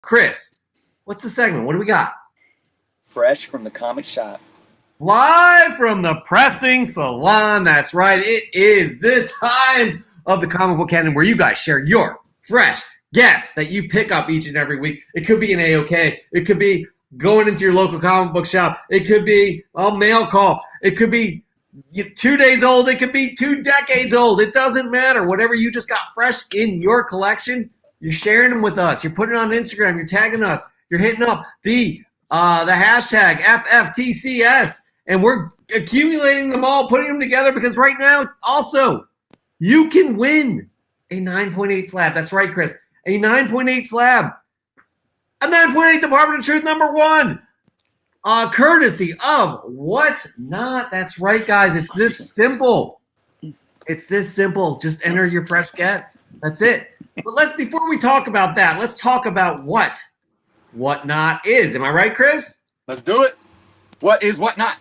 Chris, what's the segment? What do we got? Fresh from the comic shop. Live from the pressing salon. That's right. It is the time of the comic book canon where you guys share your fresh gets that you pick up each and every week. It could be an AOK. It could be going into your local comic book shop. It could be a mail call. It could be 2 days old. It could be 2 decades old. It doesn't matter. Whatever you just got fresh in your collection, you're sharing them with us. You're putting it on Instagram. You're tagging us. You're hitting up the hashtag FFTCS. And we're accumulating them all, putting them together, because right now, also, you can win a 9.8 slab. That's right, Chris. A 9.8 slab. A 9.8 Department of Truth #1. Courtesy of Whatnot. That's right, guys. It's this simple. It's this simple. Just enter your fresh gets. That's it. But before we talk about that, let's talk about what Whatnot is. Am I right, Chris? Let's do it. What is Whatnot?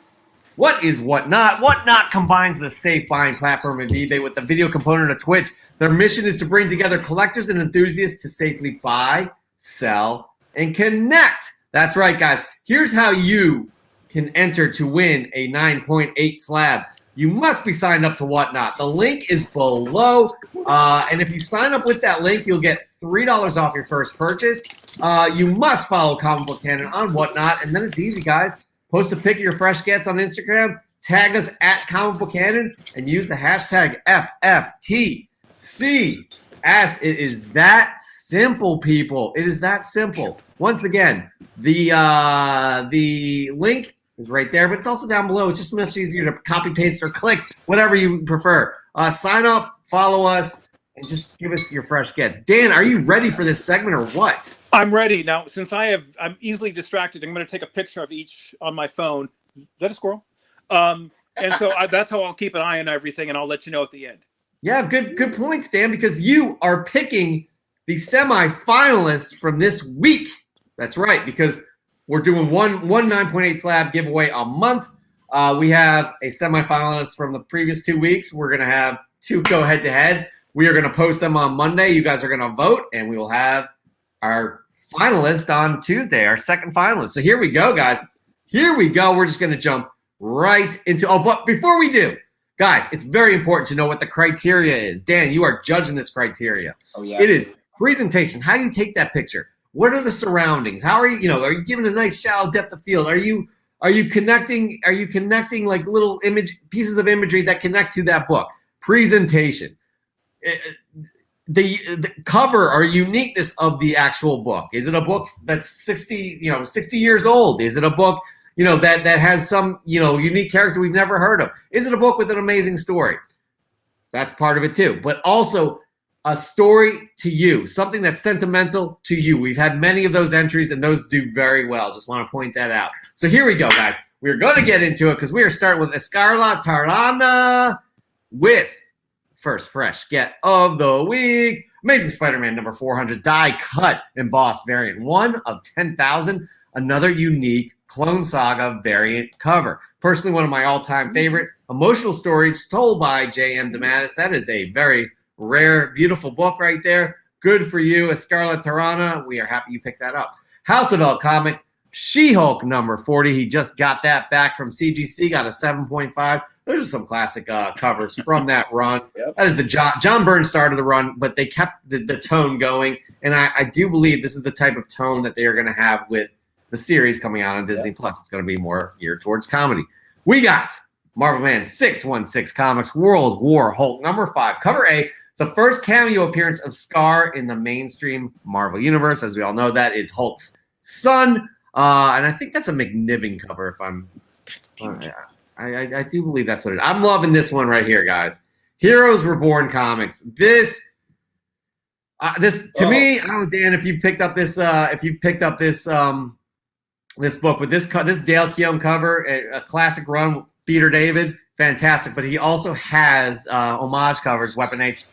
What is Whatnot? Whatnot combines the safe buying platform of eBay with the video component of Twitch. Their mission is to bring together collectors and enthusiasts to safely buy, sell, and connect. That's right, guys. Here's how you can enter to win a 9.8 slab. You must be signed up to Whatnot. The link is below. And if you sign up with that link, you'll get $3 off your first purchase. You must follow Comic Book Canon on Whatnot. And then it's easy, guys. Post a pic of your fresh gets on Instagram, tag us at Comic Book Canon, and use the hashtag FFTCS. It is that simple, people. It is that simple. Once again, the link is right there, but it's also down below. It's just much easier to copy, paste, or click, whatever you prefer. Sign up, follow us, and just give us your fresh gets. Dan, are you ready for this segment or what? I'm ready. Now, since I'm easily distracted, I'm going to take a picture of each on my phone. Is that a squirrel? And so that's how I'll keep an eye on everything, and I'll let you know at the end. Yeah, good points, Dan, because you are picking the semifinalists from this week. That's right, because we're doing one 9.8 slab giveaway a month. We have a semifinalist from the previous 2 weeks. We're going to have 2 go head-to-head. We are going to post them on Monday. You guys are going to vote, and we will have our finalist on Tuesday, our second finalist. So here we go, guys. Here we go. We're just going to jump right into – but before we do, guys, it's very important to know what the criteria is. Dan, you are judging this criteria. Oh, yeah. It is presentation, how you take that picture. What are the surroundings? How are you, are you giving a nice shallow depth of field? Are you connecting like little pieces of imagery that connect to that book? Presentation. The cover or uniqueness of the actual book. Is it a book that's 60 years old? Is it a book, that has some, unique character we've never heard of? Is it a book with an amazing story? That's part of it too. But also a story to you, something that's sentimental to you. We've had many of those entries, and those do very well. Just want to point that out. So here we go, guys. We're going to get into it because we are starting with Escarla Tarana with first fresh get of the week. Amazing Spider-Man number 400 die cut embossed variant 1 of 10,000. Another unique Clone Saga variant cover. Personally, one of my all-time favorite emotional stories told by J.M. DeMatteis. That is a very rare, beautiful book right there. Good for you, Escarla Tarana. We are happy you picked that up. House of L comic, She-Hulk number 40. He just got that back from CGC, got a 7.5. Those are some classic covers from that run. Yep. That is the John Byrne started the run, but they kept the tone going. And I do believe this is the type of tone that they are going to have with the series coming out on Disney+. Plus. It's going to be more geared towards comedy. We got Marvel Man 616 Comics, World War Hulk number 5. Cover A, the first cameo appearance of Scar in the mainstream Marvel Universe. As we all know, that is Hulk's son. And I think that's a McNiven cover if I'm... I do believe that's what it is. I'm loving this one right here, guys. Heroes Reborn Comics. This to me, I don't know, Dan, if you've picked up this this book with this Dale Keown cover, a classic run, Peter David, fantastic. But he also has homage covers, Weapon H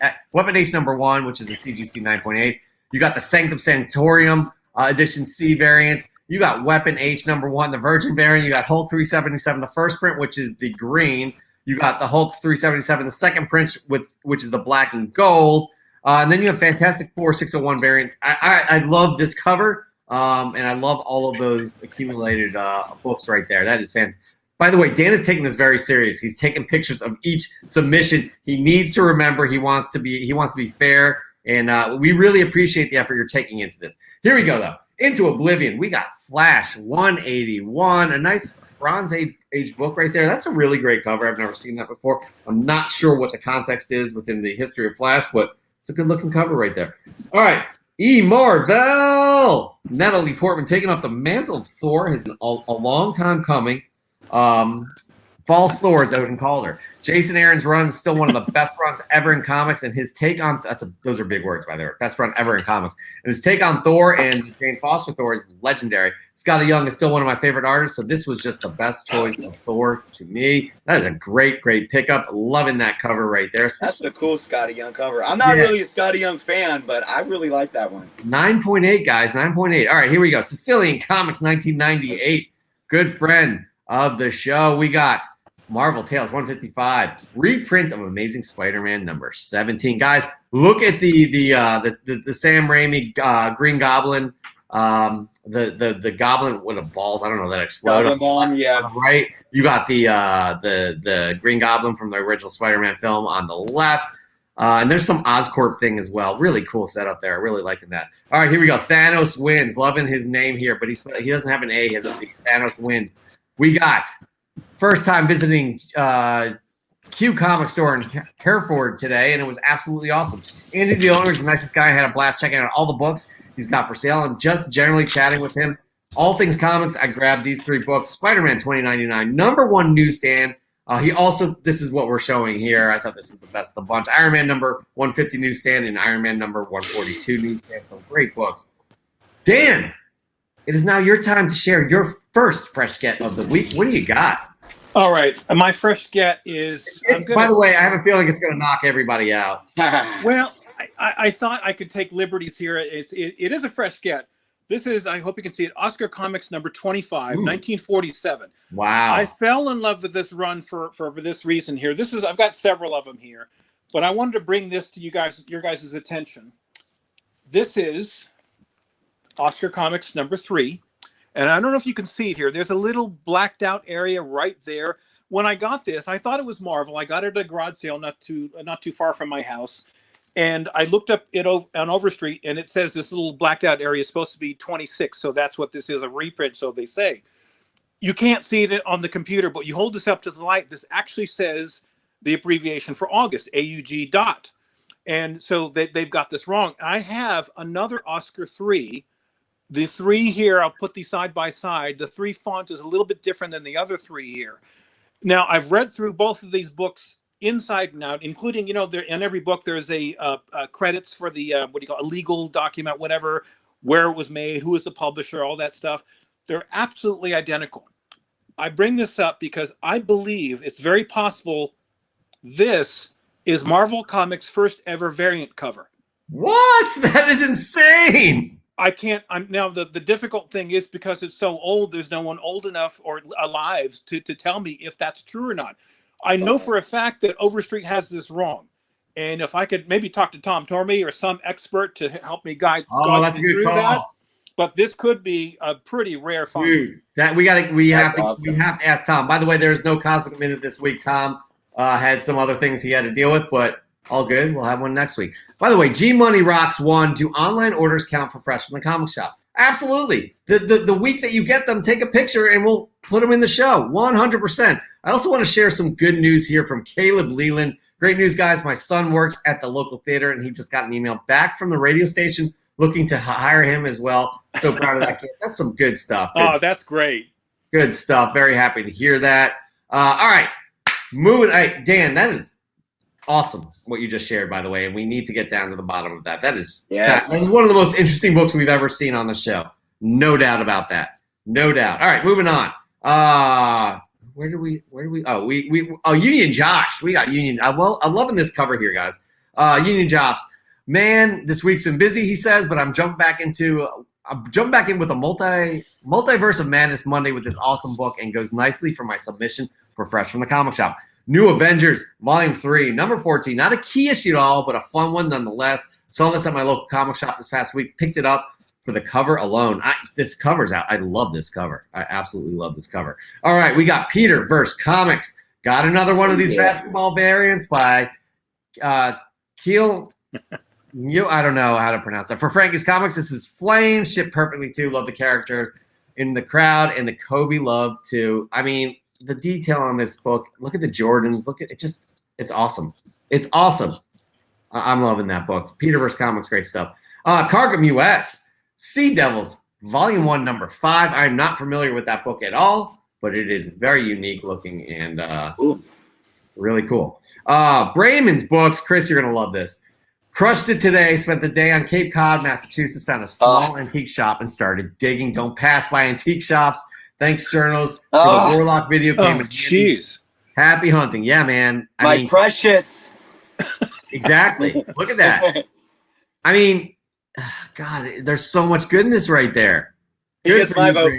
number 1, which is the CGC 9.8. You got the Sanctum Sanctorium edition C variant. You got Weapon H number 1, the Virgin variant. You got Hulk 377, the first print, which is the green. You got the Hulk 377, the second print, which is the black and gold. And then you have Fantastic Four 601 variant. I love this cover. And I love all of those accumulated books right there. That is fantastic. By the way, Dan is taking this very serious. He's taking pictures of each submission. He needs to remember he wants to be fair, and we really appreciate the effort you're taking into this. Here we go, though. Into Oblivion, we got Flash 181, a nice Bronze Age book right there. That's a really great cover. I've never seen that before. I'm not sure what the context is within the history of Flash, but it's a good-looking cover right there. All right. E. Marvel! Natalie Portman taking up the mantle of Thor has been a long time coming. False Thor, as Odin called her. Jason Aaron's run is still one of the best runs ever in comics, and his take on those are big words, by the way. Best run ever in comics. And his take on Thor and Jane Foster Thor is legendary. Scotty Young is still one of my favorite artists, so this was just the best choice of Thor to me. That is a great pickup. Loving that cover right there. That's the cool Scotty Young cover. I'm not really a Scotty Young fan, but I really like that one. 9.8, guys. 9.8. All right, here we go. Sicilian Comics 1998. Good friend of the show. We got Marvel Tales 155, reprint of Amazing Spider-Man number 17. Guys, look at the Sam Raimi Green Goblin, the Goblin with the balls. I don't know that explode. Goblin bomb, yeah. Right. You got the Green Goblin from the original Spider-Man film on the left. And there's some Oscorp thing as well. Really cool setup there. Really liking that. All right, here we go. Thanos wins. Loving his name here, but he doesn't have an A. He has a C. Thanos wins. We got first time visiting Q Comic Store in Hereford today, and it was absolutely awesome. Andy, the owner, is the nicest guy. I had a blast checking out all the books he's got for sale and just generally chatting with him. All things comics, I grabbed these 3 books. Spider-Man 2099, #1 newsstand. He also, this is what we're showing here. I thought this was the best of the bunch. Iron Man number 150 newsstand and Iron Man number 142 newsstand. Some great books. Dan, it is now your time to share your first fresh get of the week. What do you got? All right. My fresh get is... By the way, I have a feeling it's going to knock everybody out. Well, I thought I could take liberties here. It is a fresh get. This is, I hope you can see it, Oscar Comics number 25, 1947. Wow. I fell in love with this run for this reason here. I've got several of them here, but I wanted to bring this to your guys' attention. This is Oscar Comics number 3. And I don't know if you can see it here. There's a little blacked out area right there. When I got this, I thought it was Marvel. I got it at a garage sale not too far from my house. And I looked up it on Overstreet, and it says this little blacked out area is supposed to be 26. So that's what this is, a reprint, so they say. You can't see it on the computer, but you hold this up to the light. This actually says the abbreviation for August, AUG dot. And so they've got this wrong. I have another Oscar 3. The 3 here, I'll put these side by side. The 3 font is a little bit different than the other 3 here. Now, I've read through both of these books inside and out, including, there in every book there's a credits for the what do you call a legal document, whatever, where it was made, who is the publisher, all that stuff. They're absolutely identical. I bring this up because I believe it's very possible this is Marvel Comics' first ever variant cover. What? That is insane. Now the difficult thing is because it's so old, there's no one old enough or alive to tell me if that's true or not. I know for a fact that Overstreet has this wrong. And if I could maybe talk to Tom Torme or some expert to help me guide that's a good through call. that. But this could be a pretty rare find. Dude, that we have to ask Tom. By the way, there's no Cosmic Minute this week. Tom had some other things he had to deal with, but all good. We'll have one next week. By the way, G Money Rocks 1. Do online orders count for Fresh from the Comic Shop? Absolutely. The week that you get them, take a picture and we'll put them in the show. 100%. I also want to share some good news here from Caleb Leland. Great news, guys. My son works at the local theater, and he just got an email back from the radio station looking to hire him as well. So proud of that kid. That's some good stuff. That's great. Good stuff. Very happy to hear that. All right. Dan, that is awesome what you just shared, by the way, and we need to get down to the bottom of that. That is one of the most interesting books we've ever seen on the show. No doubt about that. No doubt. All right, moving on. Union Josh. We got Union. I'm loving this cover here, guys. Union Jobs. Man, this week's been busy, he says, but I'm jumping back in with a multiverse of madness Monday with this awesome book, and goes nicely for my submission for Fresh from the Comic Shop. New Avengers, Volume 3, number 14. Not a key issue at all, but a fun one nonetheless. Saw this at my local comic shop this past week. Picked it up for the cover alone. This cover's out. I love this cover. I absolutely love this cover. All right, we got Peter versus Comics. Got another one of these basketball variants by Keel. I don't know how to pronounce that. For Frankie's Comics, this is Flame. Shipped perfectly too. Love the character in the crowd and the Kobe love too. I mean, the detail on this book. Look at the Jordans. Look at it. It's awesome. It's awesome. I'm loving that book. Peter vs. Comics, great stuff. Cargum US, Sea Devils, Volume 1, Number 5. I'm not familiar with that book at all, but it is very unique looking and really cool. Brayman's books, Chris, you're going to love this. Crushed it today, spent the day on Cape Cod, Massachusetts, found a small antique shop and started digging. Don't pass by antique shops. Thanks, Journals, for the Warlock video game. Oh, jeez. Happy hunting. Yeah, man. I mean, precious. Exactly. Look at that. I mean, God, there's so much goodness right there. Good for my vote.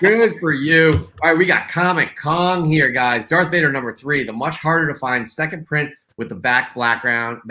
Good for you. All right, we got Comic Kong here, guys. Darth Vader number 3, the much harder to find second print with the background.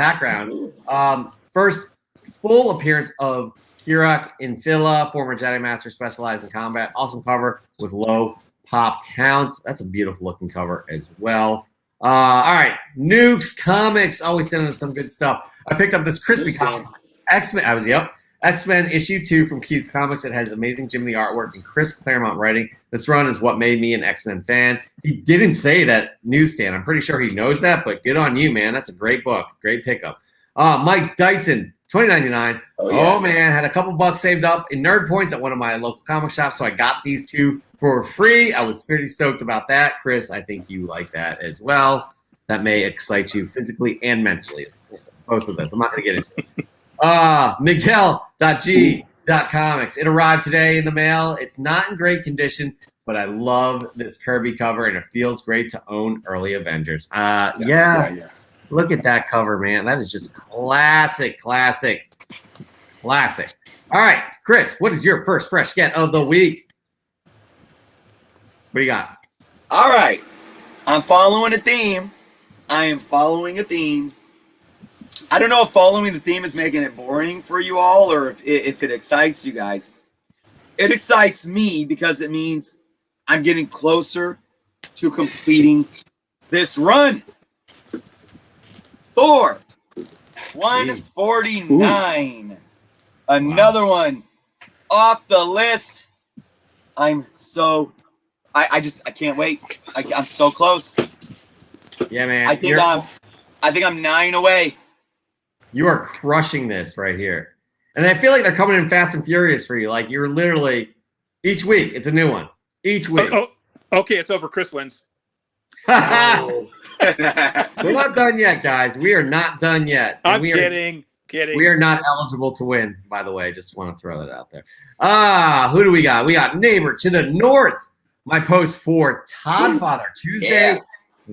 First full appearance of Kirak Infila, former Jedi Master specialized in combat. Awesome cover with low pop count. That's a beautiful looking cover as well. All right, Nukes Comics, always sending us some good stuff. I picked up this crispy comic, X-Men issue 2 from Keith Comics. It has amazing Jimmy artwork and Chris Claremont writing. This run is what made me an X-Men fan. He didn't say that newsstand. I'm pretty sure he knows that, but good on you, man. That's a great book, great pickup. Mike Dyson, $20.99. Oh man, had a couple bucks saved up in Nerd Points at one of my local comic shops, so I got these 2 for free. I was pretty stoked about that. Chris, I think you like that as well. That may excite you physically and mentally. Both of those. I'm not going to get into it. Miguel.g.comics. It arrived today in the mail. It's not in great condition, but I love this Kirby cover, and it feels great to own early Avengers. Look at that cover, man. That is just classic. All right, Chris, what is your first fresh get of the week? What do you got? All right. I'm following a theme. I am following a theme. I don't know if following the theme is making it boring for you all or if it excites you guys. It excites me because it means I'm getting closer to completing this run. Thor 149. Ooh. Another one off the list. I'm so I can't wait. I'm so close. Yeah, man. I think I'm 9 away. You are crushing this right here. And I feel like they're coming in fast and furious for you. Like you're literally each week it's a new one. Each week. Okay, it's over. Chris wins. Oh. We're not done yet, guys. We are not done yet. I'm kidding. We are not eligible to win, by the way. Just want to throw that out there. Who do we got? We got Neighbor to the North. My post for Todd Father Tuesday.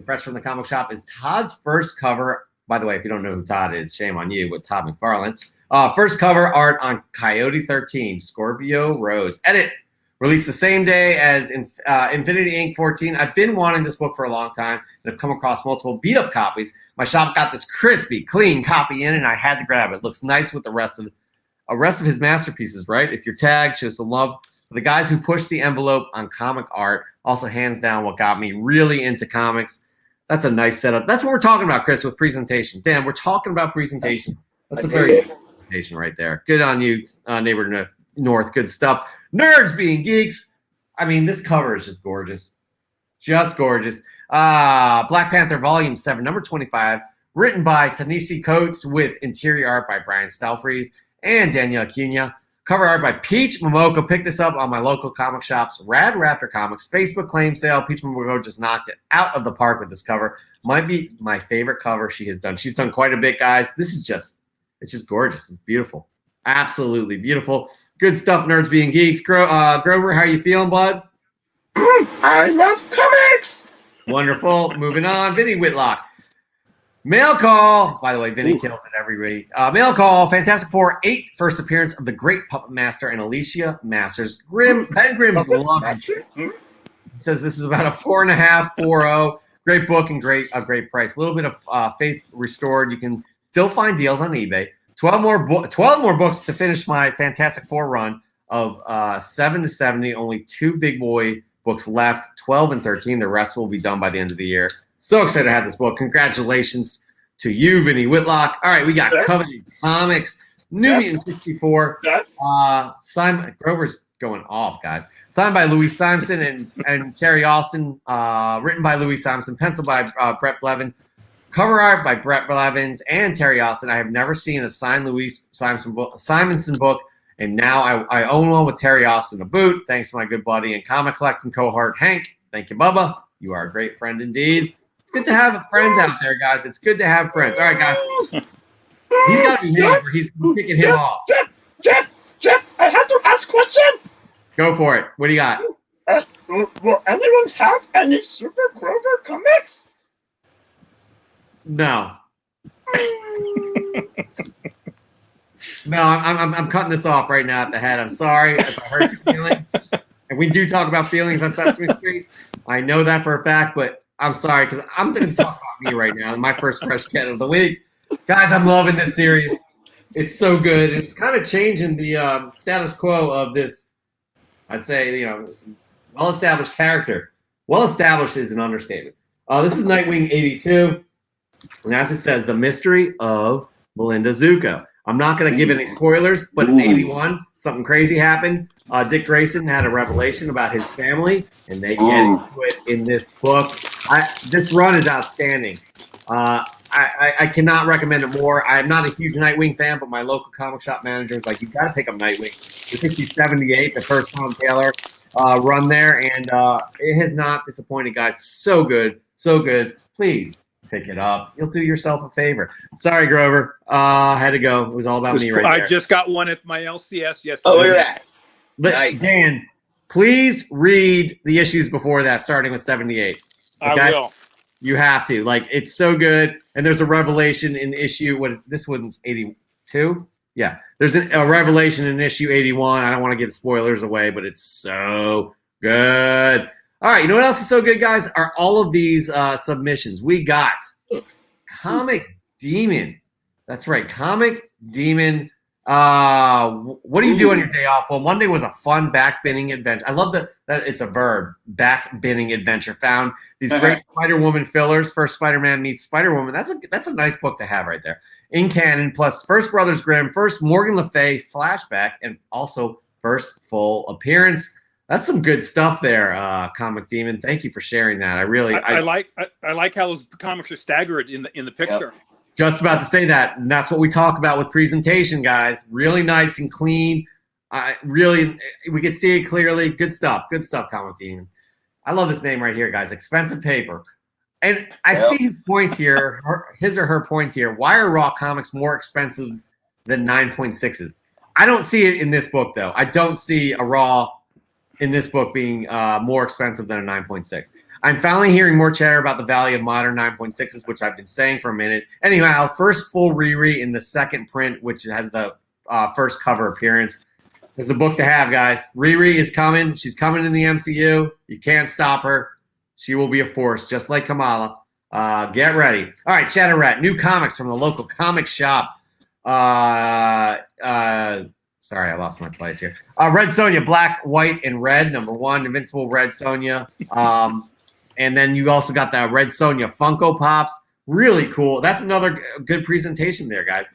Fresh from the comic shop is Todd's first cover. By the way, if you don't know who Todd is, shame on you with Todd McFarlane. First cover art on Coyote 13, Scorpio Rose. Edit. Released the same day as Infinity Inc. 14. I've been wanting this book for a long time and have come across multiple beat-up copies. My shop got this crispy, clean copy in, and I had to grab it. Looks nice with the rest of his masterpieces, right? If you're tagged, show some love. For the guys who pushed the envelope on comic art, also hands down what got me really into comics. That's a nice setup. That's what we're talking about, Chris, with presentation. Dan, we're talking about presentation. That's a very good presentation right there. Good on you, Neighbor North. Good stuff. Nerds being geeks. I mean, this cover is just gorgeous. Just gorgeous. Black Panther Volume 7, number 25, written by Tanishi Coates with interior art by Brian Stelfreeze and Danielle Cunha. Cover art by Peach Momoko. Pick this up on my local comic shops, Rad Raptor Comics, Facebook claim sale. Peach Momoko just knocked it out of the park with this cover. Might be my favorite cover she has done. She's done quite a bit, guys. This is it's just gorgeous. It's beautiful. Absolutely beautiful. Good stuff, Nerds being geeks. Grover, how you feeling, bud? I love comics. Wonderful. Moving on. Vinny Whitlock. Mail call. By the way, Vinny kills it every week. Mail call. Fantastic Four 8. First appearance of the great Puppet Master and Alicia Masters. Ben Grimm's love it. He says this is about a 4.5, 4.0. Great book and a great price. A little bit of faith restored. You can still find deals on eBay. 12 more books to finish my Fantastic Four run of 7 to 70. Only 2 big boy books left, 12 and 13. The rest will be done by the end of the year. So excited to have this book. Congratulations to you, Vinny Whitlock. All right, we got Covenant Comics, New Mutant 64. Simon Grover's going off, guys. Signed by Louis Simonson and Terry Austin. Written by Louis Simonson. Penciled by Brett Blevins. Cover art by Brett Blevins and Terry Austin. I have never seen a signed Louis Simonson book, and now I own one with Terry Austin to boot. Thanks to my good buddy and comic collecting cohort, Hank. Thank you, Bubba. You are a great friend indeed. It's good to have friends out there, guys. It's good to have friends. All right, guys. He's got to be here for he's kicking him off. Jeff, I have to ask a question. Go for it. What do you got? Will anyone have any Super Grover comics? No. No, I'm cutting this off right now at the head. I'm sorry if I hurt your feelings. And we do talk about feelings on Sesame Street. I know that for a fact, but I'm sorry because I'm going to talk about me right now. My first fresh get of the week. Guys, I'm loving this series. It's so good. It's kind of changing the status quo of this, I'd say, well-established character. Well-established is an understatement. This is Nightwing 82. And as it says, the mystery of Melinda Zuko. I'm not going to give any spoilers, but in 81, something crazy happened. Dick Grayson had a revelation about his family, and they get into it in this book. This run is outstanding. I cannot recommend it more. I'm not a huge Nightwing fan, but my local comic shop manager was like, you got to pick up Nightwing. I think he's 78, the first Tom Taylor run there, and it has not disappointed, guys. So good, so good. Please pick it up. You'll do yourself a favor. Sorry, Grover. Had to go. It was all about me right there. I just got one at my LCS yesterday. Oh, look at that. But Nice. Dan, please read the issues before that, starting with 78. Okay? I will. You have to. Like, it's so good. And there's a revelation in issue. This one's 82? Yeah. There's a revelation in issue 81. I don't want to give spoilers away, but it's so good. All right. You know what else is so good, guys? Are all of these submissions. We got Comic Demon. That's right. Comic Demon. What do you do on your day off? Well, Monday was a fun back-binning adventure. I love that it's a verb, back-binning adventure. Found these great Spider-Woman fillers. First Spider-Man meets Spider-Woman. That's a nice book to have right there. In canon, plus first Brothers Grimm, first Morgan Le Fay flashback, and also first full appearance. That's some good stuff there, Comic Demon. Thank you for sharing that. I like how those comics are staggered in the picture. Yep. Just about to say that, and that's what we talk about with presentation, guys. Really nice and clean. We can see it clearly. Good stuff, Comic Demon. I love this name right here, guys. Expensive paper. And I see his point here, his or her point here. Why are raw comics more expensive than 9.6s? I don't see it in this book, though. I don't see a raw in this book being more expensive than a 9.6. I'm finally hearing more chatter about the value of modern 9.6s, which I've been saying for a minute. Anyhow, first full Riri in the second print, which has the first cover appearance. There's a book to have, guys. Riri is coming. She's coming in the MCU. You can't stop her. She will be a force, just like Kamala. Get ready. All right, Shadow Rat, new comics from the local comic shop. Sorry, I lost my place here. Red Sonja, Black, White, and Red, #1. Invincible Red Sonja. And then you also got that Red Sonja Funko Pops. Really cool. That's another good presentation there, guys.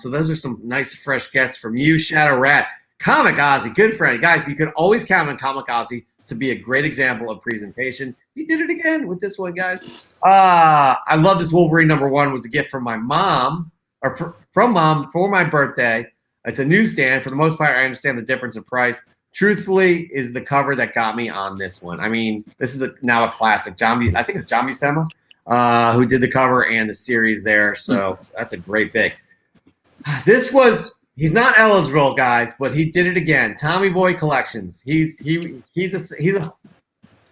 So those are some nice, fresh gets from you, Shadow Rat. Comic Ozzy, good friend. Guys, you can always count on Comic Ozzy to be a great example of presentation. He did it again with this one, guys. I love this Wolverine #1. It was a gift from my mom, or from mom for my birthday. It's a newsstand. For the most part, I understand the difference in price. Truthfully, is the cover that got me on this one. I mean, this is now a classic. I think it's John Buscema who did the cover and the series there. So that's a great pick. He's not eligible, guys, but he did it again. Tommy Boy Collections. He's a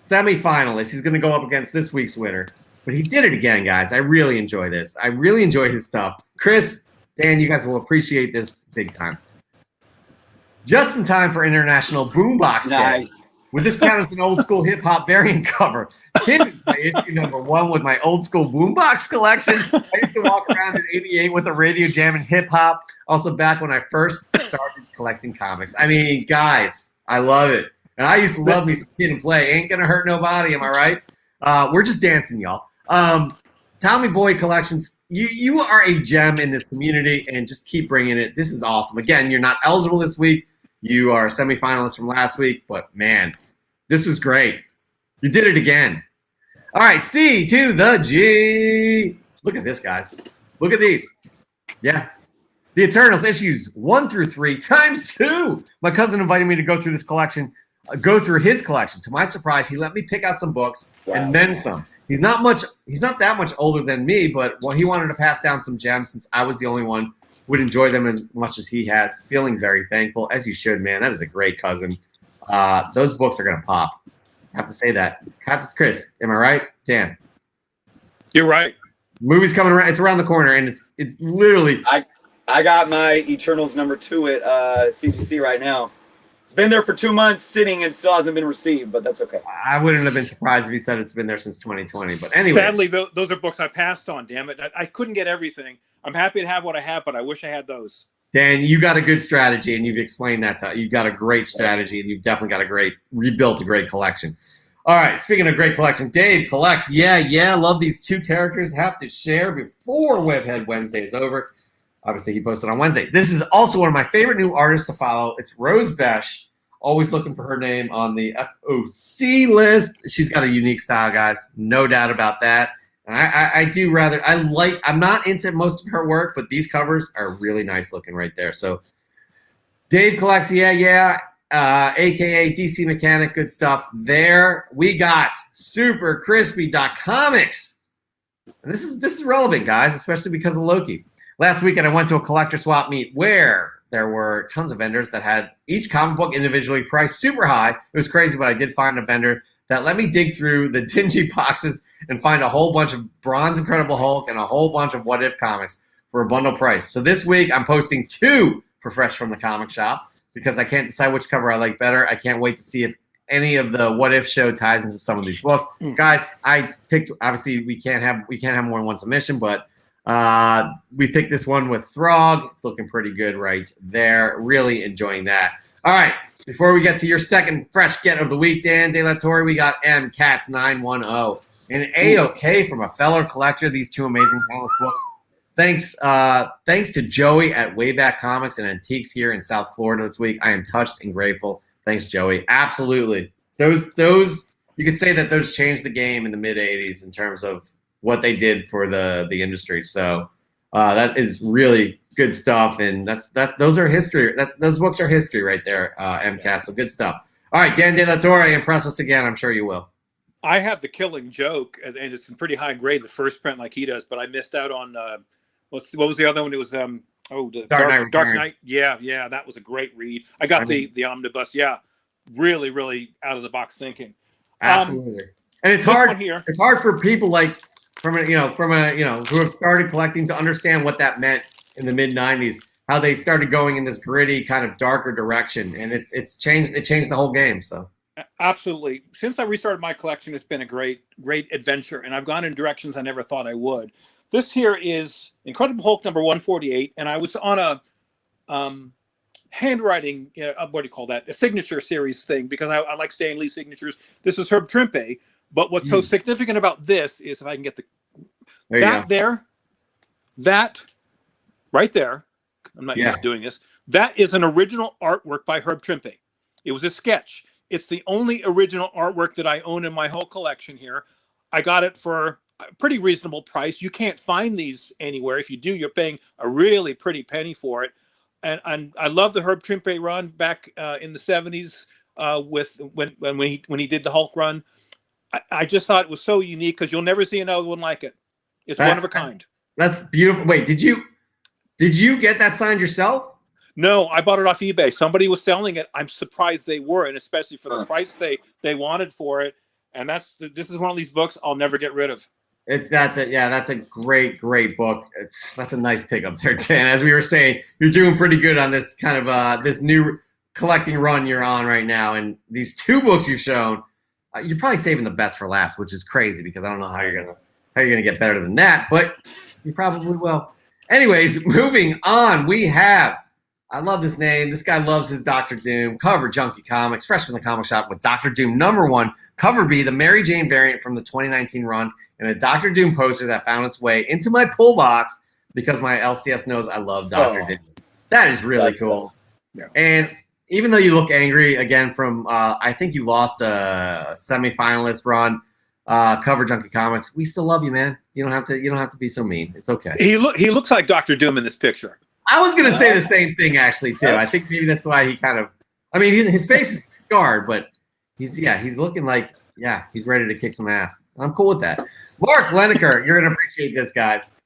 semi-finalist. He's going to go up against this week's winner. But he did it again, guys. I really enjoy this. I really enjoy his stuff. Chris, Dan, you guys will appreciate this big time. Just in time for International Boombox Day. Nice. With this count as an old school hip hop variant cover. Kid play issue #1 with my old school boombox collection. I used to walk around in '88 with a radio jamming hip hop. Also, back when I first started collecting comics. I mean, guys, I love it. And I used to love me some Kid and Play. Ain't gonna hurt nobody, am I right? We're just dancing, y'all. Tommy Boy Collections, you are a gem in this community, and just keep bringing it. This is awesome. Again, you're not eligible this week. You are a semifinalist from last week, but man, this was great. You did it again. All right, C to the G. Look at this, guys. Look at these. Yeah. The Eternals issues 1 through 3 times 2. My cousin invited me to go through this collection, go through his collection. To my surprise, he let me pick out some books and then some. He's not that much older than me, but he wanted to pass down some gems since I was the only one who would enjoy them as much as he has. Feeling very thankful, as you should, man. That is a great cousin. Those books are going to pop. I have to say that. Chris, am I right? Dan. You're right. Movie's coming around. It's around the corner, and it's literally. I got my Eternals #2 at CGC right now. It's been there for 2 months sitting and still hasn't been received, but that's okay. I wouldn't have been surprised if you said it's been there since 2020. But anyway. Sadly, those are books I passed on, damn it. I couldn't get everything. I'm happy to have what I have, but I wish I had those. Dan, you got a good strategy, and you've explained that. You've got a great strategy, and you've definitely got rebuilt a great collection. All right, speaking of great collection, Dave collects. Yeah, love these 2 characters. Have to share before Webhead Wednesday is over. Obviously, he posted on Wednesday. This is also one of my favorite new artists to follow. It's Rose Besh. Always looking for her name on the FOC list. She's got a unique style, guys. No doubt about that. I'm not into most of her work, but these covers are really nice looking right there. So Dave collects, aka DC Mechanic, good stuff there. We got Super Crispy Comics. And this is relevant, guys, especially because of Loki. Last weekend, I went to a collector swap meet where there were tons of vendors that had each comic book individually priced super high. It was crazy, but I did find a vendor that let me dig through the dingy boxes and find a whole bunch of Bronze Incredible Hulk and a whole bunch of What If comics for a bundle price. So this week, I'm posting 2 for Fresh from the Comic Shop because I can't decide which cover I like better. I can't wait to see if any of the What If show ties into some of these books. Guys, I picked, obviously, we can't have more than one submission, but we picked this one with Throg. It's looking pretty good right there. Really enjoying that. All right, before we get to your second fresh get of the week, Dan De La Torre, we got MCats910 and A-OK from a fellow collector. These 2 amazing countless books. Thanks to Joey at Wayback Comics and Antiques here in South Florida this week. I am touched and grateful. Thanks, Joey. Absolutely. Those you could say that those changed the game in the mid '80s in terms of what they did for the industry. So that is really good stuff, and those are history. Those books are history right there, MCAT. So good stuff. All right, Dan De La Torre, impress us again. I'm sure you will. I have The Killing Joke, and it's in pretty high grade, the first print like he does, but I missed out on what was the other one? It was the Dark Knight. Yeah, that was a great read. I got the omnibus. Yeah, really out of the box thinking. Absolutely, and it's hard. It's hard for people like who have started collecting to understand what that meant in the mid '90s. How they started going in this gritty kind of darker direction, and it's changed. It changed the whole game. So. Absolutely. Since I restarted my collection, it's been a great adventure, and I've gone in directions I never thought I would. This here is Incredible Hulk number 148, and I was on a handwriting, what do you call that? A signature series thing, because I like Stan Lee signatures. This is Herb Trimpe, but what's so significant about this is, if I can get that right there, I'm not used to doing this, that is an original artwork by Herb Trimpe. It was a sketch. It's the only original artwork that I own in my whole collection here. I got it for a pretty reasonable price. You can't find these anywhere. If you do, you're paying a really pretty penny for it. And I love the Herb Trimpe run back in the 70s when he did the Hulk run. I just thought it was so unique because you'll never see another one like it. It's one of a kind. That's beautiful. Wait, did you get that signed yourself? No, I bought it off eBay. Somebody was selling it. I'm surprised they were, and especially for the price they wanted for it. And this is one of these books I'll never get rid of. That's a great book. That's a nice pickup there, Dan. As we were saying, you're doing pretty good on this kind of this new collecting run you're on right now. And these 2 books you've shown, You're probably saving the best for last, which is crazy because I don't know how you're gonna get better than that, but you probably will. Anyways, moving on, we have. I love this name. This guy loves his Doctor Doom. Cover Junkie Comics, fresh from the comic shop with Doctor Doom #1. Cover B, the Mary Jane variant from the 2019 run, and a Doctor Doom poster that found its way into my pull box because my LCS knows I love Doctor Doom. That is really cool. Yeah. And even though you look angry again from, I think you lost a semifinalist run, Cover Junkie Comics, we still love you, man. You don't have to be so mean. It's okay. He looks like Doctor Doom in this picture. I was going to say the same thing, actually, too. I think maybe that's why he kind of – I mean, his face is scarred, but he's looking like, he's ready to kick some ass. I'm cool with that. Mark Leneker, you're going to appreciate this, guys.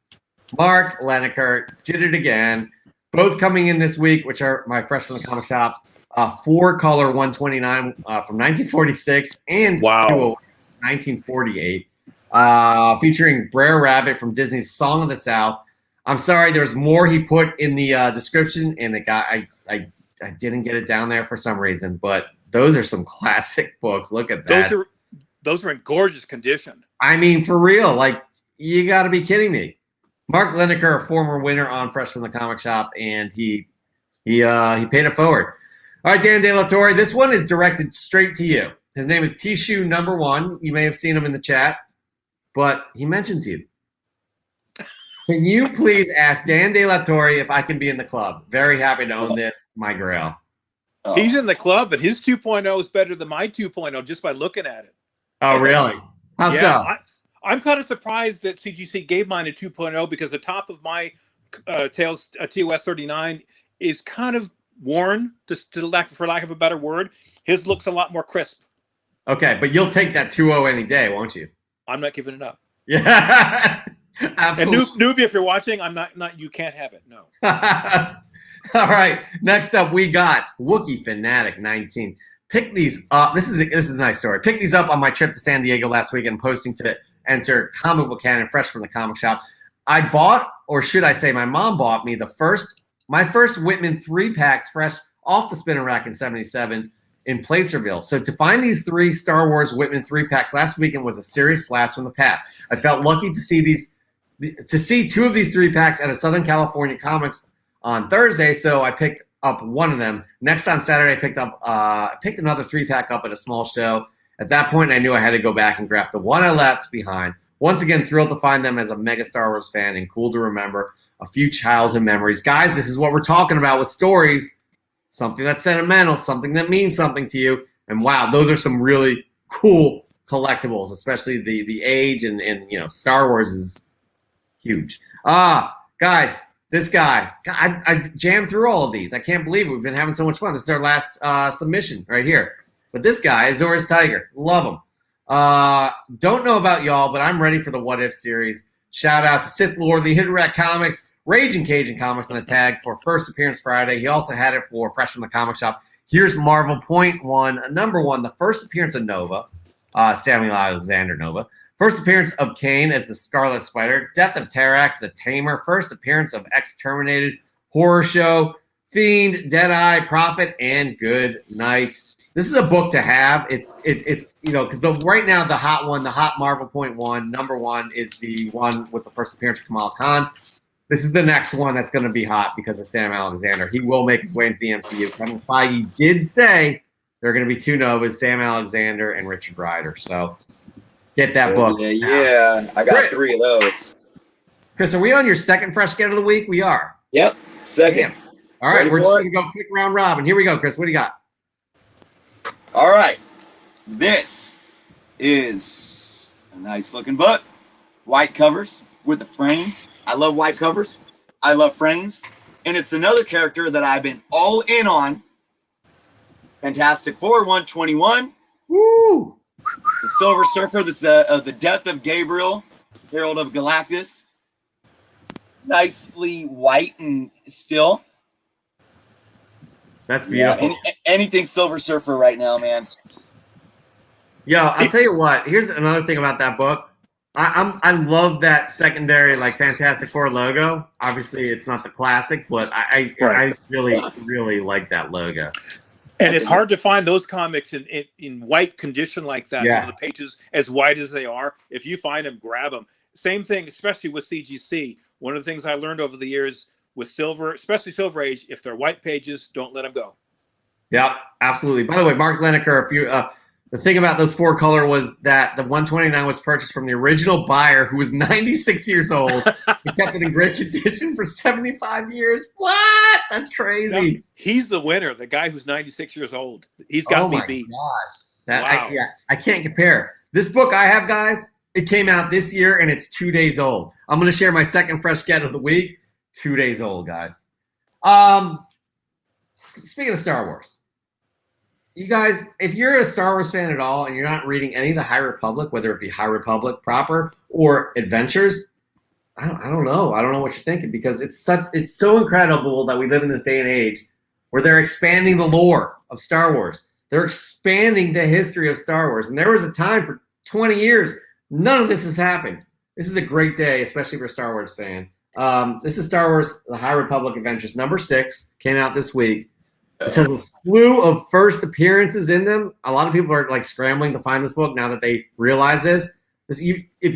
Mark Leneker did it again. Both coming in this week, which are my fresh from the comic shops. 4-color 129 from 1946 and 1948. Featuring Brer Rabbit from Disney's Song of the South. I'm sorry, there's more he put in the description, and I didn't get it down there for some reason. But those are some classic books. Look at that. Those are in gorgeous condition. I mean, for real. Like, you got to be kidding me. Mark Lineker, a former winner on Fresh from the Comic Shop, and he paid it forward. All right, Dan De La Torre, this one is directed straight to you. His name is Teeshu #1. You may have seen him in the chat, but he mentions you. Can you please ask Dan De La Torre if I can be in the club? Very happy to own this, my grail. He's in the club, but his 2.0 is better than my 2.0 just by looking at it. Oh, really? How so? I'm kind of surprised that CGC gave mine a 2.0 because the top of my TOS 39 is kind of worn, for lack of a better word. His looks a lot more crisp. Okay, but you'll take that 2.0 any day, won't you? I'm not giving it up. Yeah. Absolutely. And newbie, if you're watching, I'm not. You can't have it. No. All right. Next up, we got Wookiee Fanatic 19. Pick these up. This is a nice story. Pick these up on my trip to San Diego last week and posting to enter Comic Book Canon fresh from the comic shop. I bought, or should I say, my mom bought me my first Whitman 3-packs fresh off the spinner rack in '77 in Placerville. So to find these 3 Star Wars Whitman 3-packs last weekend was a serious blast from the past. I felt lucky to see 2 of these 3-packs at a Southern California Comics on Thursday, so I picked up one of them. Next on Saturday, I picked another 3-pack up at a small show. At that point, I knew I had to go back and grab the one I left behind. Once again, thrilled to find them as a mega Star Wars fan and cool to remember a few childhood memories. Guys, this is what we're talking about with stories. Something that's sentimental, something that means something to you. And wow, those are some really cool collectibles, especially the age and Star Wars is huge. Guys, this guy, I jammed through all of these. I can't believe it. We've been having so much fun. This is our last submission right here. But this guy, Azor's Tiger, love him. Don't know about y'all, but I'm ready for the What If series. Shout out to Sith Lord, the Hidden Rat Comics, Raging Cajun Comics on the tag for first appearance Friday. He also had it for Fresh from the Comic Shop. Here's Marvel Point 1, #1, the first appearance of Nova, Samuel Alexander Nova. First appearance of Kane as the Scarlet Spider. Death of Terax, the Tamer. First appearance of Exterminated. Horror Show. Fiend, Deadeye, Prophet, and Good Night. This is a book to have. It's because right now the hot one, the hot Marvel Point 1, #1 is the one with the first appearance of Kamala Khan. This is the next one that's going to be hot because of Sam Alexander. He will make his way into the MCU. Kevin Feige did say there are going to be 2 Novas, Sam Alexander and Richard Rider. So get that book. Yeah. I got 3 of those. Chris, are we on your second fresh get of the week? We are. Yep. Second. Damn. All right, we're just going to go quick round robin. Here we go, Chris. What do you got? All right. This is a nice looking book. White covers with a frame. I love white covers. I love frames. And it's another character that I've been all in on. Fantastic Four 121. Woo! The Silver Surfer. This is the Death of Gabriel, Herald of Galactus. Nicely white and still. That's beautiful. Yeah, anything Silver Surfer right now, man. Yo, I'll tell you what. Here's another thing about that book. I love that secondary Fantastic Four logo. Obviously, it's not the classic, but I really like that logo. And it's hard to find those comics in white condition like that. Yeah. The pages as white as they are. If you find them, grab them. Same thing, especially with CGC. One of the things I learned over the years with Silver, especially Silver Age, if they're white pages, don't let them go. Yep, absolutely. By the way, Mark Lineker, the thing about those 4-color was that the 129 was purchased from the original buyer who was 96 years old. He kept it in great condition for 75 years. What? That's crazy. No, he's the winner, the guy who's 96 years old. He's got me beat. Gosh. Wow. I can't compare. This book I have, guys, it came out this year and it's 2 days old. I'm going to share my second fresh get of the week. 2 days old, guys. Speaking of Star Wars, you guys, if you're a Star Wars fan at all and you're not reading any of the High Republic, whether it be High Republic proper or Adventures, I don't know. I don't know what you're thinking, because it's so incredible that we live in this day and age where they're expanding the lore of Star Wars. They're expanding the history of Star Wars. And there was a time for 20 years, none of this has happened. This is a great day, especially for a Star Wars fan. This is Star Wars, The High Republic Adventures, number 6, came out this week. It has a slew of first appearances in them. A lot of people are like scrambling to find this book now that they realize this. If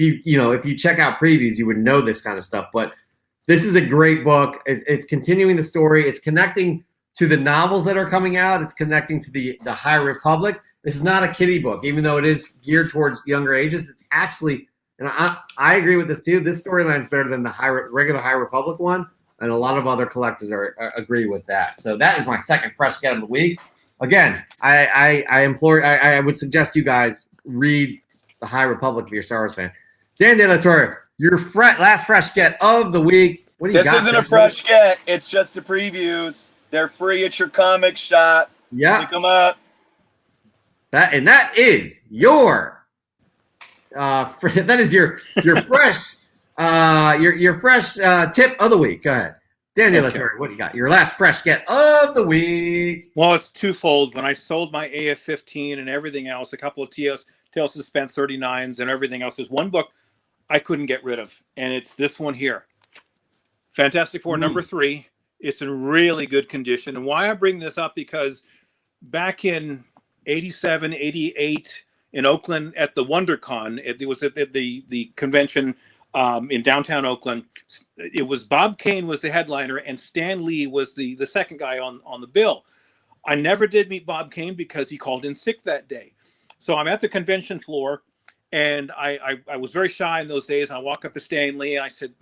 you check out previews, you would know this kind of stuff. But this is a great book. It's continuing the story. It's connecting to the novels that are coming out. It's connecting to the High Republic. This is not a kiddie book, even though it is geared towards younger ages. It's actually, and I agree with this too. This storyline is better than the regular High Republic one. And a lot of other collectors agree with that. So that is my second fresh get of the week. Again, I would suggest you guys read The High Republic if you're a Star Wars fan. Dan De La Torre, your last fresh get of the week. What do you got? This isn't a fresh get. It's just the previews. They're free at your comic shop. Yeah. Pick them up. That is your fresh your fresh tip of the week. Go ahead. Dan De La Torre, what do you got? Your last fresh get of the week. Well, it's twofold. When I sold my AF-15 and everything else, a couple of Tales of Suspense 39s and everything else, there's one book I couldn't get rid of, and it's this one here. Fantastic Four number 3. It's in really good condition. And why I bring this up, because back in 87, 88 in Oakland at the WonderCon, it was at the convention in downtown Oakland. It was Bob Kane was the headliner, and Stan Lee was the second guy on the bill. I never did meet Bob Kane because he called in sick that day. So I'm at the convention floor, and I was very shy in those days. I walk up to Stan Lee and I said,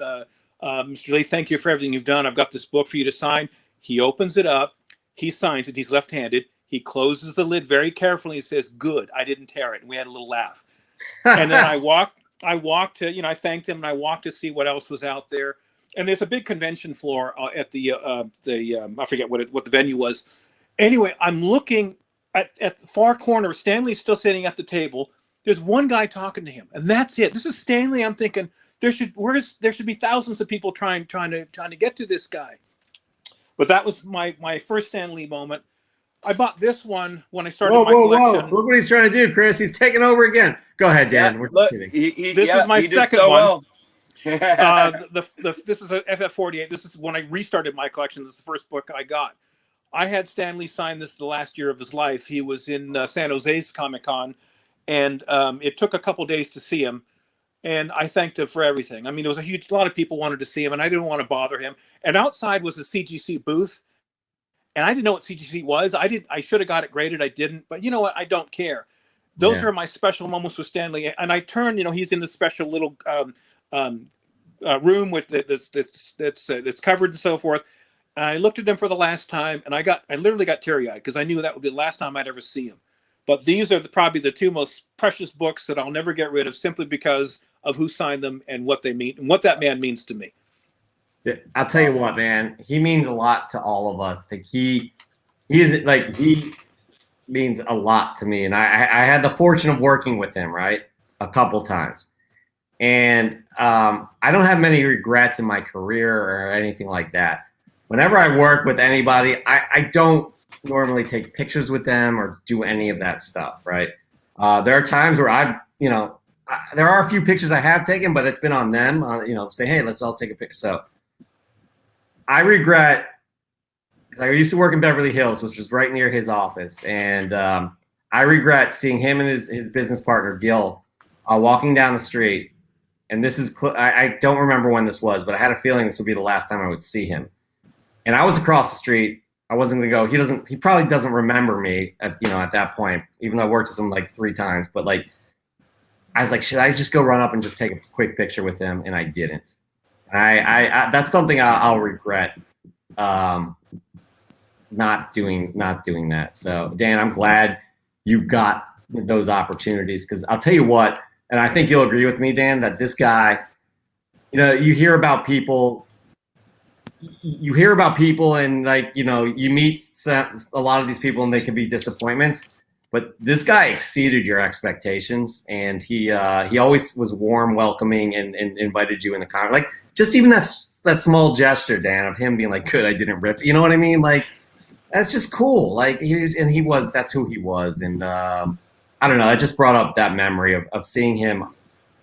Mr. Lee, thank you for everything you've done. I've got this book for you to sign. He opens it up. He signs it. He's left-handed. He closes the lid very carefully. He says, "Good, I didn't tear it." And we had a little laugh. And then I walked to, I thanked him, and I walked to see what else was out there. And there's a big convention floor at the I forget what the venue was. Anyway, I'm looking at the far corner. Stanley's still sitting at the table. There's one guy talking to him, and that's it. This is Stanley. I'm thinking there should be thousands of people trying to get to this guy. But that was my first Stan Lee moment. I bought this one when I started my collection. Look what he's trying to do, Chris. He's taking over again. Go ahead, Dan. Yeah, We're look, kidding. This is my second one. Well. This is a FF48. This is when I restarted my collection. This is the first book I got. I had Stan Lee sign this the last year of his life. He was in San Jose's Comic-Con, and it took a couple days to see him. And I thanked him for everything. I mean, there was a lot of people wanted to see him, and I didn't want to bother him. And outside was a CGC booth, and I didn't know what CGC was. I should have got it graded. I didn't, but you know what? I don't care. Those are my special moments with Stan Lee. And I turned, he's in this special little room with that's covered and so forth. And I looked at him for the last time, and I literally got teary-eyed because I knew that would be the last time I'd ever see him. But these are probably the two most precious books that I'll never get rid of, simply because of who signed them and what they mean and what that man means to me. I'll tell you what, man. He means a lot to all of us. Like he means a lot to me, and I had the fortune of working with him, right, a couple times, and I don't have many regrets in my career or anything like that. Whenever I work with anybody, I don't normally take pictures with them or do any of that stuff, right? There are times where there are a few pictures I have taken, but it's been on them, say, hey, let's all take a picture. So I regret I used to work in Beverly Hills, which was right near his office, and I regret seeing him and his business partner Gil walking down the street. And this is I don't remember when this was, but I had a feeling this would be the last time I would see him. And I was across the street. I wasn't gonna go. He probably doesn't remember me at that point, even though I worked with him like 3 times. But like, I was like, should I just go run up and just take a quick picture with him? And I didn't. I that's something I'll regret. Not doing that. So Dan, I'm glad you got those opportunities, because I'll tell you what, and I think you'll agree with me, Dan, that this guy, you hear about people and like, you meet a lot of these people and they can be disappointments, but this guy exceeded your expectations, and he always was warm, welcoming, and invited you in the car. Like, just even that small gesture, Dan, of him being like, good, I didn't rip. You know what I mean? Like, that's just cool. Like, that's who he was. And I don't know, I just brought up that memory of seeing him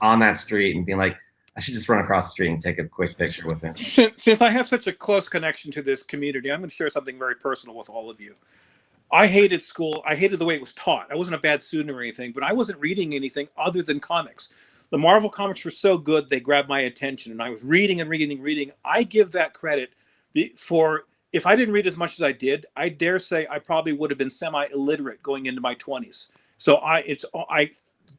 on that street and being like, I should just run across the street and take a quick picture with him. Since I have such a close connection to this community, I'm going to share something very personal with all of you. I hated school. I hated the way it was taught. I wasn't a bad student or anything, but I wasn't reading anything other than comics. The Marvel comics were so good, they grabbed my attention, and I was reading and reading and reading. I give that credit for, if I didn't read as much as I did, I dare say I probably would have been semi-illiterate going into my 20s. So I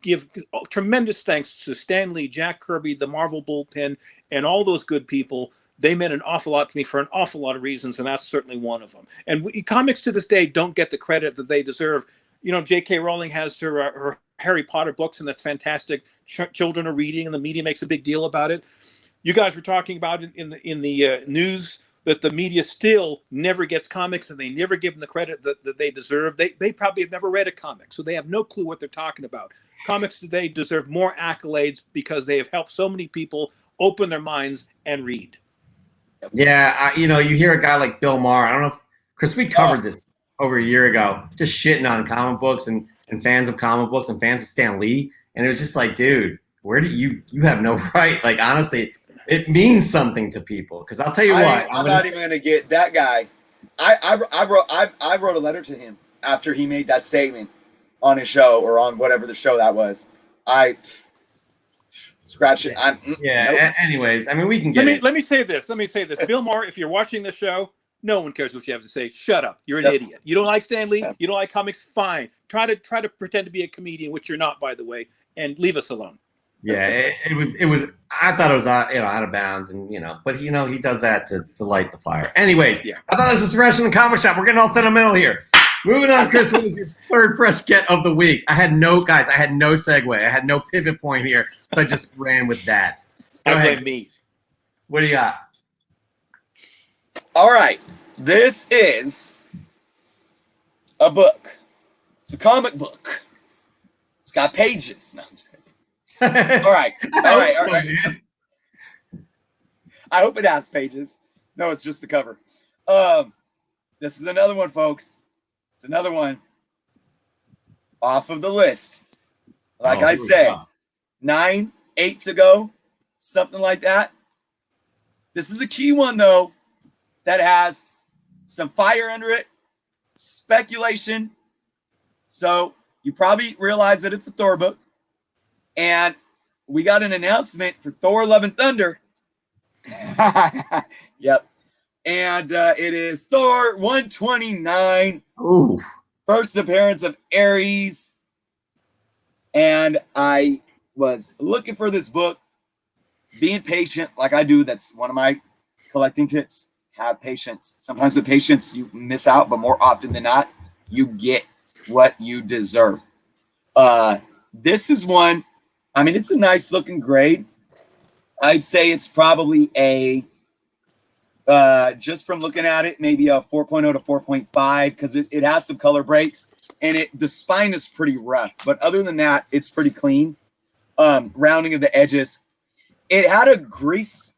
give tremendous thanks to Stan Lee, Jack Kirby, the Marvel Bullpen, and all those good people. They meant an awful lot to me for an awful lot of reasons, and that's certainly one of them. And comics to this day don't get the credit that they deserve. J.K. Rowling has her Harry Potter books, and that's fantastic. Children are reading, and the media makes a big deal about it. You guys were talking about it in the news that the media still never gets comics, and they never give them the credit that they deserve. They probably have never read a comic, so they have no clue what they're talking about. Comics today deserve more accolades because they have helped so many people open their minds and read. Yeah, you hear a guy like Bill Maher. I don't know if, Chris, we covered this over a year ago, just shitting on comic books and fans of comic books and fans of Stan Lee. And it was just like, dude, where do you have no right. Like, honestly, it means something to people. Because I'll tell you what. I'm not even going to get that guy. I wrote a letter to him after he made that statement on his show, or on whatever the show that was. I scratch it. Nope. Anyways, I mean, we can get it. Let me say this. Bill Maher, if you're watching the show, no one cares what you have to say. Shut up. You're an idiot. You don't like Stan Lee. You don't like comics. Fine. Try to pretend to be a comedian, which you're not, by the way, and leave us alone. Yeah, it was. I thought it was out of bounds, and but he does that to light the fire. Anyways, yeah. I thought this was fresh in the comic shop. We're getting all sentimental here. Moving on, Chris. What was your third fresh get of the week? I had no segue. I had no pivot point here, so I just ran with that. Go ahead. Me. What do you got? All right, this is a book. It's a comic book. It's got pages. No, I'm just kidding. All right. I hope it has pages. No, it's just the cover. This is another one, folks. It's another one off of the list. Like I said, 9, 8 to go, something like that. This is a key one, though, that has some fire under it, speculation. So you probably realize that it's a Thor book. And we got an announcement for Thor: Love and Thunder. Yep. And it is Thor 129. Ooh. First appearance of Ares. And I was looking for this book, being patient like I do. That's one of my collecting tips. Have patience. Sometimes with patience, you miss out, but more often than not, you get what you deserve. This is one. I mean, it's a nice looking grade. I'd say it's probably a, just from looking at it, maybe a 4.0 to 4.5, because it has some color breaks, and the spine is pretty rough. But other than that, it's pretty clean. Rounding of the edges. It had a grease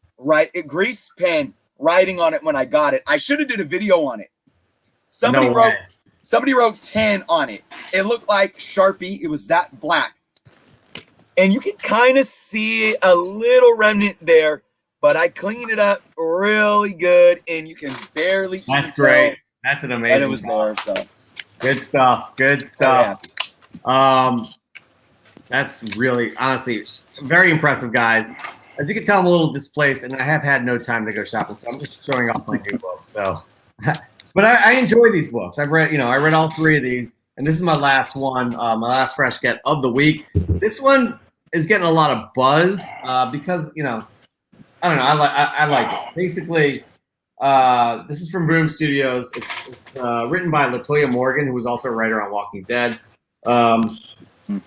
pen writing on it when I got it. I should have did a video on it. Somebody wrote 10 on it. It looked like Sharpie. It was that black. And you can kind of see a little remnant there, but I cleaned it up really good, and you can barely That's great. That's an amazing. And it was there, so good stuff. Good very stuff. happy. That's really, honestly, very impressive, guys. As you can tell, I'm a little displaced, and I have had no time to go shopping, so I'm just showing off my new book. So, but I enjoy these books. I've read, I read all 3 of these, and this is my last one, my last fresh get of the week. This one is getting a lot of buzz because, I don't know, I like it. Basically, this is from Boom Studios. It's written by LaToya Morgan, who was also a writer on Walking Dead.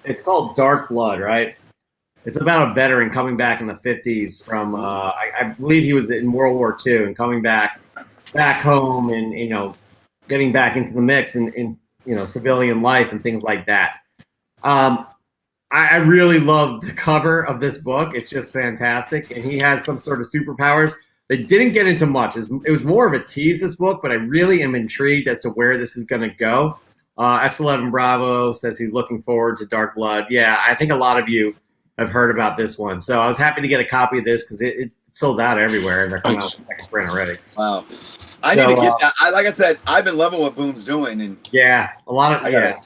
It's called Dark Blood, right? It's about a veteran coming back in the 50s from, I believe he was in World War II and coming back home and, getting back into the mix in civilian life and things like that. I really love the cover of this book. It's just fantastic. And he has some sort of superpowers. They didn't get into much. It was more of a tease, this book, but I really am intrigued as to where this is going to go. X11 Bravo says he's looking forward to Dark Blood. Yeah, I think a lot of you have heard about this one. So I was happy to get a copy of this because it sold out everywhere, and they're coming out with the second print already. Wow. I need to get that. Like I said, I've been loving what Boom's doing. And yeah, a lot of, yeah.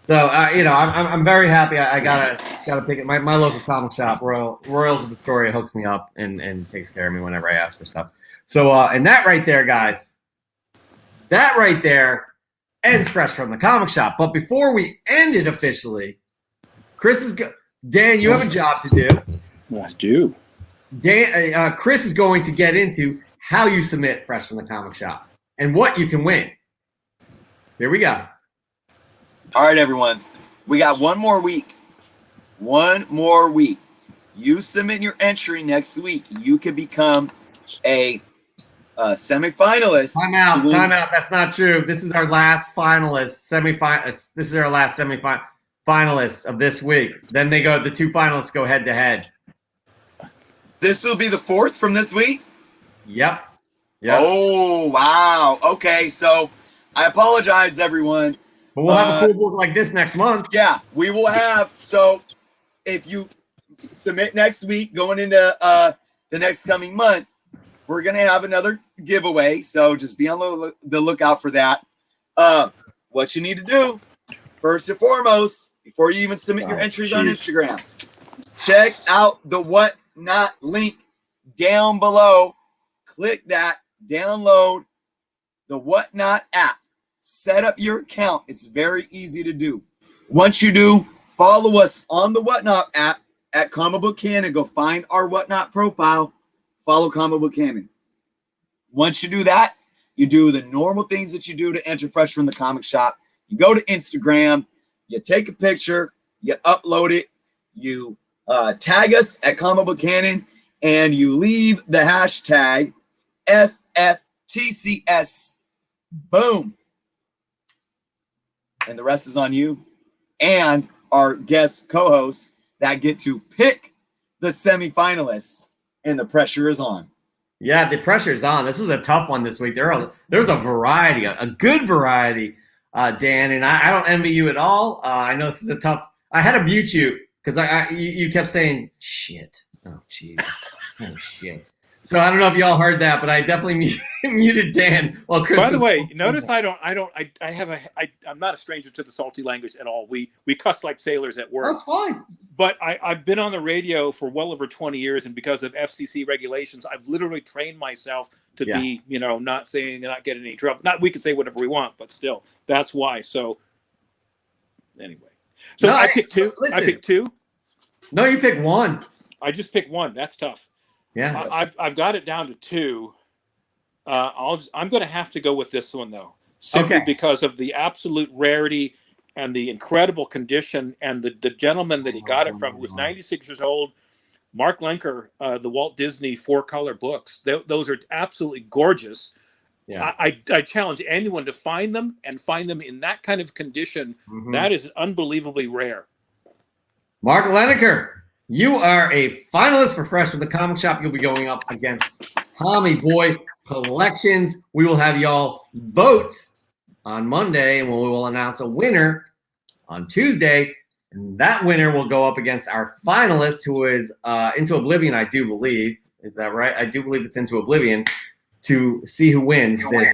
So, I'm very happy. I gotta pick it. My local comic shop, Royals of Astoria, hooks me up and takes care of me whenever I ask for stuff. So, and that right there, guys, that right there ends Fresh from the Comic Shop. But before we end it officially, Dan, you have a job to do. I do. Dan, Chris is going to get into how you submit Fresh from the Comic Shop and what you can win. Here we go. all right, everyone, we got one more week. One more week. You submit your entry next week. You can become a semifinalist. Time out. That's not true. This is our last finalist, This is our last semifinalists of this week. Then the 2 finalists go head to head. This will be the 4th from this week? Yep. Oh, wow. Okay, so I apologize, everyone. But we'll have a cool book like this next month. Yeah, we will have. So if you submit next week, going into the next coming month, we're going to have another giveaway. So just be on the lookout for that. What you need to do, first and foremost, before you even submit your entries on Instagram, check out the Whatnot link down below. Click that, download the Whatnot app. Set up your account. It's very easy to do. Once you do, follow us on the Whatnot app at Comic Book Canon. Go find our Whatnot profile. Follow Comic Book Canon. Once you do that, you do the normal things that you do to enter Fresh from the Comic Shop. You go to Instagram, you take a picture, you upload it, you tag us at Comic Book Canon, and you leave the hashtag FFTCS. Boom. And the rest is on you and our guest co-hosts that get to pick the semifinalists, and the pressure is on. Yeah, the pressure is on. This was a tough one this week. There's a variety, a good variety, Dan, and I don't envy you at all. I know this is a tough. I had to mute you because you kept saying shit. Oh, jeez. Oh, shit. So I don't know if y'all heard that, but I definitely muted Dan. Well, Chris. By the way, notice I'm not a stranger to the salty language at all. We cuss like sailors at work. That's fine. But I've been on the radio for well over 20 years, and because of FCC regulations, I've literally trained myself to be, not saying, not getting any trouble. Not we can say whatever we want, but still, that's why. So anyway, so I picked 2. Listen. I picked 2. No, you picked 1. I just picked 1. That's tough. Yeah, I've got it down to 2. I'm going to have to go with this one though, simply because of the absolute rarity and the incredible condition, and the gentleman that he got it from, who was 96 years old, Mark Lenker, the Walt Disney 4-color books. Those are absolutely gorgeous. Yeah. I challenge anyone to find them in that kind of condition. Mm-hmm. That is unbelievably rare. Mark Lenker, you are a finalist for Fresh from the Comic Shop. You'll be going up against Tommy Boy Collections. We will have y'all vote on Monday, and we will announce a winner on Tuesday. And that winner will go up against our finalist, who is Into Oblivion, I do believe. Is that right? I do believe it's Into Oblivion, to see who wins this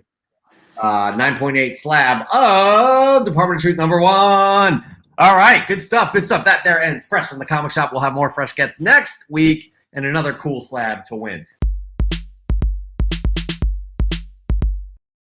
9.8 slab of Department of Truth #1. All right, good stuff, good stuff. That there ends Fresh from the Comic Shop. We'll have more Fresh Gets next week and another cool slab to win.